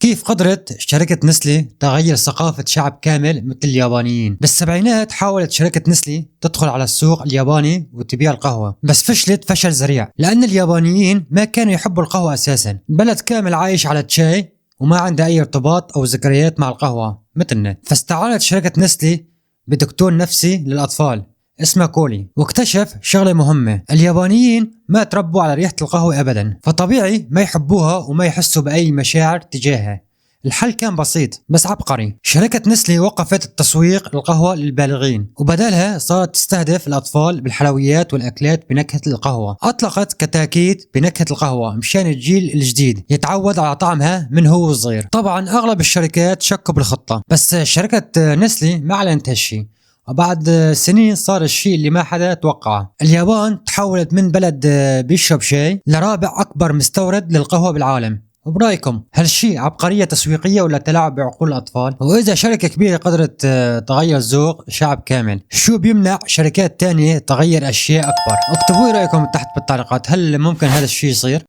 كيف قدرت شركة نسلي تغير ثقافة شعب كامل مثل اليابانيين؟ بالسبعينات حاولت شركة نسلي تدخل على السوق الياباني وتبيع القهوة، بس فشلت فشل ذريع لأن اليابانيين ما كانوا يحبوا القهوة أساسا. بلد كامل عايش على الشاي وما عنده أي ارتباط أو ذكريات مع القهوة مثلنا. فاستعانت شركة نسلي بدكتور نفسي للأطفال اسمه كولي، واكتشف شغلة مهمة: اليابانيين ما تربوا على ريحة القهوة أبدا، فطبيعي ما يحبوها وما يحسوا بأي مشاعر تجاهها. الحل كان بسيط بس عبقري. شركة نسلي وقفت التسويق القهوة للبالغين وبدالها صارت تستهدف الأطفال بالحلويات والأكلات بنكهة القهوة. أطلقت كتاكيت بنكهة القهوة مشان الجيل الجديد يتعود على طعمها من هو صغير. طبعا أغلب الشركات شكوا بالخطة، بس شركة نسلي ما أعلنت هالشي، وبعد سنين صار الشيء اللي ما حدا توقعه. اليابان تحولت من بلد بيشرب شاي لرابع أكبر مستورد للقهوة بالعالم. وبرايكم هالشيء عبقرية تسويقية ولا تلاعب بعقول الأطفال؟ وإذا شركة كبيرة قدرت تغير ذوق شعب كامل، شو بيمنع شركات تانية تغير أشياء أكبر؟ اكتبوا لي رأيكم تحت بالتعليقات، هل ممكن هذا الشيء يصير؟